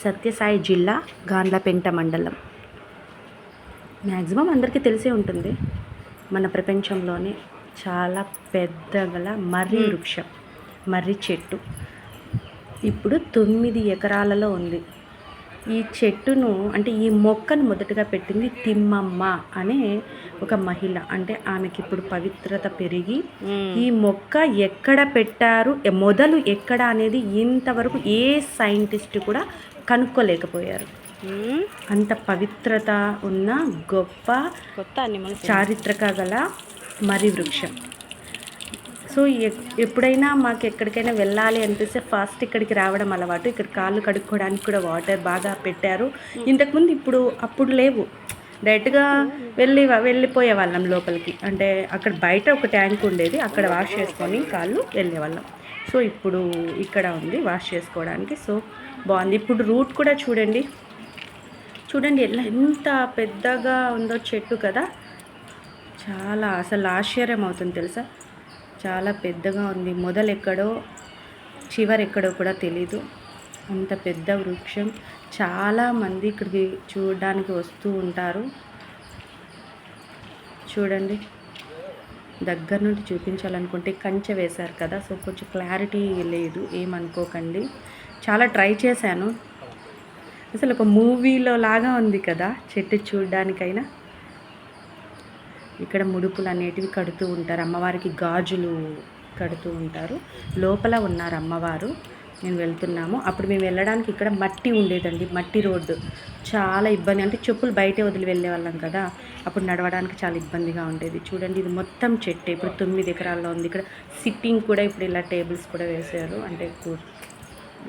సత్యసాయి జిల్లా గాండ్లపెంట మండలం. మ్యాక్సిమం అందరికీ తెలిసే ఉంటుంది. మన ప్రపంచంలోనే చాలా పెద్దగల మర్రి వృక్షం, మర్రి చెట్టు ఇప్పుడు 9 ఎకరాలలో ఉంది. ఈ చెట్టును అంటే ఈ మొక్కను మొదటగా పెట్టింది తిమ్మమ్మ అనే ఒక మహిళ. అంటే ఆమెకి ఇప్పుడు పవిత్రత పెరిగి ఈ మొక్క ఎక్కడ పెట్టారు, మొదలు ఎక్కడ అనేది ఇంతవరకు ఏ సైంటిస్ట్ కూడా కనుక్కోలేకపోయారు. అంత పవిత్రత ఉన్న గొప్ప చారిత్రక గల మర్రి వృక్షం. సో ఎప్పుడైనా మాకు ఎక్కడికైనా వెళ్ళాలి అనిపిస్తే ఫస్ట్ ఇక్కడికి రావడం అలవాటు. ఇక్కడ కాళ్ళు కడుక్కోవడానికి కూడా వాటర్ బాగా పెట్టారు. ఇంతకుముందు అప్పుడు లేవు. డైరెక్ట్గా వెళ్ళిపోయే వాళ్ళం లోపలికి. అంటే అక్కడ బయట ఒక ట్యాంక్ ఉండేది, అక్కడ వాష్ చేసుకొని కాళ్ళు వెళ్ళేవాళ్ళం. సో ఇప్పుడు ఇక్కడ ఉంది వాష్ చేసుకోవడానికి. సో బాగుంది. ఇప్పుడు రూట్ కూడా చూడండి ఎంత పెద్దగా ఉందో చెట్టు కదా. చాలా అసలు ఆశ్చర్యం అవుతుంది తెలుసా. చాలా పెద్దగా ఉంది. మొదలు ఎక్కడో చివరి ఎక్కడో కూడా తెలీదు. అంత పెద్ద వృక్షం. చాలామంది ఇక్కడికి చూడడానికి వస్తూ ఉంటారు. చూడండి, దగ్గర నుండి చూపించాలనుకుంటే కంచె వేశారు కదా, సో కొంచెం క్లారిటీ లేదు, ఏమనుకోకండి. చాలా ట్రై చేశాను. అసలు ఒక మూవీలో లాగా ఉంది కదా చెట్టు చూడడానికైనా. ఇక్కడ ముడుపులు అనేటివి కడుతూ ఉంటారు, అమ్మవారికి గాజులు కడుతూ ఉంటారు. లోపల ఉన్నారు అమ్మవారు. మేము వెళ్తున్నాము. అప్పుడు మేము వెళ్ళడానికి ఇక్కడ మట్టి ఉండేదండి, మట్టి రోడ్డు. చాలా ఇబ్బంది, అంటే చెప్పులు బయటే వదిలి వెళ్ళే వాళ్ళం కదా, అప్పుడు నడవడానికి చాలా ఇబ్బందిగా ఉండేది. చూడండి, ఇది మొత్తం చెట్టు. ఇప్పుడు 9 ఎకరాల్లో ఉంది. ఇక్కడ సిట్టింగ్ కూడా ఇప్పుడు ఇలా టేబుల్స్ కూడా వేశారు. అంటే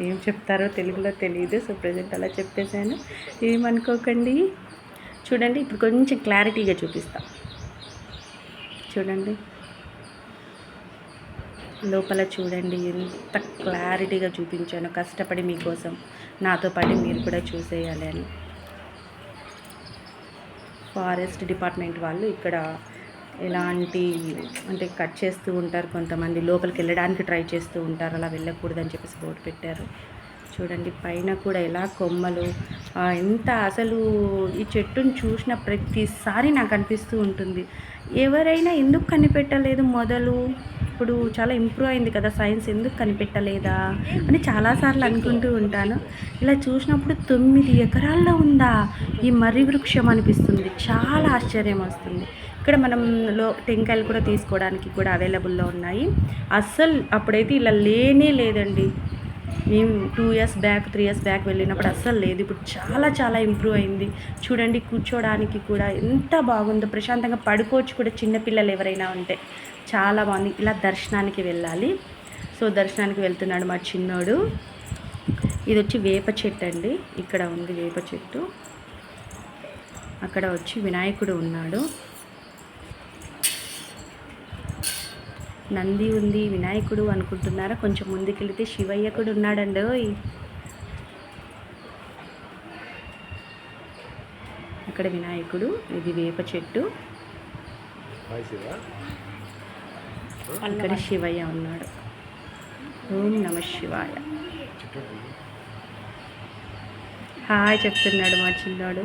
ఏం చెప్తారో తెలుగులో తెలియదు, సో ప్రజెంట్ అలా చెప్పేశాను, ఏమనుకోకండి. చూడండి, ఇప్పుడు కొంచెం క్లారిటీగా చూపిస్తాం. చూడండి లోపల, చూడండి ఎంత క్లారిటీగా చూపించాను. కష్టపడి మీకోసం, నాతో పాటు మీరు కూడా చూసేయాలి అని. ఫారెస్ట్ డిపార్ట్మెంట్ వాళ్ళు ఇక్కడ ఎలాంటి అంటే కట్ చేస్తూ ఉంటారు, కొంతమంది లోపలికి వెళ్ళడానికి ట్రై చేస్తూ ఉంటారు, అలా వెళ్ళకూడదని చెప్పేసి బోర్డు పెట్టారు. చూడండి పైన కూడా ఎలా కొమ్మలు, ఎంత అసలు ఈ చెట్టును చూసిన ప్రతిసారి నాకు అనిపిస్తూ ఉంటుంది, ఎవరైనా ఎందుకు కనిపెట్టలేదు మొదలు. ఇప్పుడు చాలా ఇంప్రూవ్ అయింది కదా సైన్స్, ఎందుకు కనిపెట్టలేదా అని చాలాసార్లు అనుకుంటూ ఉంటాను. ఇలా చూసినప్పుడు 9 ఎకరాల్లో ఉందా ఈ మర్రి వృక్షం అనిపిస్తుంది. చాలా ఆశ్చర్యం వస్తుంది. ఇక్కడ మనం టెంకాయలు కూడా తీసుకోవడానికి కూడా అవైలబుల్లో ఉన్నాయి. అస్సలు అప్పుడైతే ఇలా లేనే లేదండి. మేము 2 years బ్యాక్ 3 years బ్యాక్ వెళ్ళినప్పుడు అస్సలు లేదు. ఇప్పుడు చాలా చాలా ఇంప్రూవ్ అయింది. చూడండి, కూర్చోడానికి కూడా ఎంత బాగుందో, ప్రశాంతంగా పడుకోవచ్చు కూడా చిన్నపిల్లలు ఎవరైనా ఉంటే. చాలా బాగుంది. ఇలా దర్శనానికి వెళ్ళాలి. సో దర్శనానికి వెళ్తున్నాడు మా చిన్నోడు. ఇది వచ్చి వేప చెట్టు అండి. ఇక్కడ ఉంది వేప చెట్టు. అక్కడ వచ్చి వినాయకుడు ఉన్నాడు, నంది ఉంది, వినాయకుడు అనుకుంటున్నారా? కొంచెం ముందుకెళ్తే శివయ్య కూడా ఉన్నాడండి. అక్కడ వినాయకుడు, ఇది వేప చెట్టు, ఇక్కడ శివయ్య ఉన్నాడు. ఓం నమ శివాయ. హాయ్ చెప్తున్నాడు మా చిన్నాడు.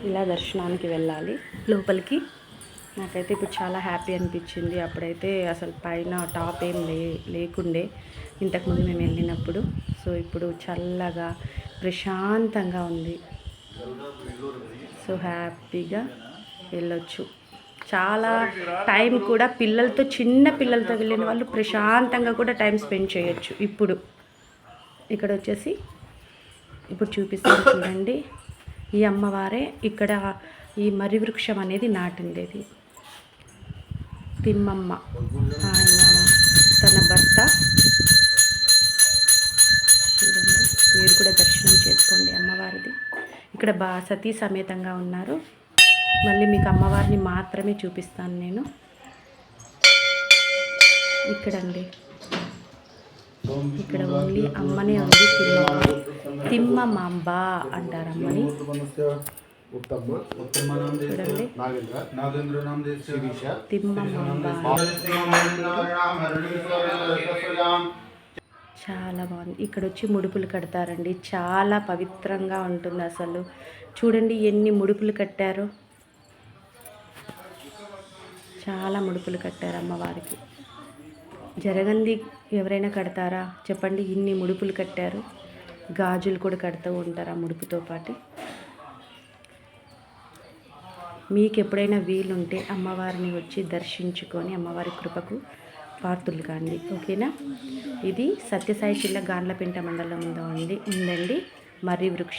ఇలా దర్శనానికి వెళ్ళాలి లోపలికి. నాకైతే ఇప్పుడు చాలా హ్యాపీ అనిపించింది. అప్పుడైతే అసలు పైన టాప్ ఏం లేకుండే ఇంతకుముందు మేము వెళ్ళినప్పుడు. సో ఇప్పుడు చల్లగా ప్రశాంతంగా ఉంది. సో హ్యాపీగా వెళ్ళొచ్చు. చాలా టైం కూడా పిల్లలతో, చిన్న పిల్లలతో వెళ్ళిన వాళ్ళు ప్రశాంతంగా కూడా టైం స్పెండ్ చేయొచ్చు. ఇప్పుడు ఇక్కడ వచ్చేసి ఇప్పుడు చూపిస్తాను చూడండి. ఈ అమ్మవారే ఇక్కడ ఈ మర్రి వృక్షం అనేది నాటిండేది. తిమ్మమ్మ, ఆయన తన భర్త. చూడండి, మీరు కూడా దర్శనం చేసుకోండి అమ్మవారిది. ఇక్కడ సతీ సమేతంగా ఉన్నారు. మళ్ళీ మీకు అమ్మవారిని మాత్రమే చూపిస్తాను నేను. ఇక్కడండి, ఇక్కడ ఓన్లీ అమ్మనే ఉంది. తిమ్మమాంబ అంటారు అమ్మని. उत्तम చూడండి नागेंद्र नाम शिरीषा తిమ్మమ్మ చాలా బాగుంది. ఇక్కడ వచ్చి ముడుపులు కడతారండి. చాలా పవిత్రంగా ఉంటుంది అసలు. చూడండి ఎన్ని ముడుపులు కట్టారో. చాలా ముడుపులు కట్టారు అమ్మవారికి. జరగంది ఎవరైనా కడతారా చెప్పండి? ఇన్ని ముడుపులు కట్టారు. గాజులు కూడా కడుతూ ఉంటారు ఆ ముడుపుతో పాటు. మీకు ఎప్పుడైనా వీలుంటే అమ్మవారిని వచ్చి దర్శించుకొని అమ్మవారి కృపకు పాత్రులు కాండి. ఓకేనా? ఇది సత్యసాయి జిల్లా గాండ్లపేంట మండలంలో ఉందండి. మర్రి వృక్ష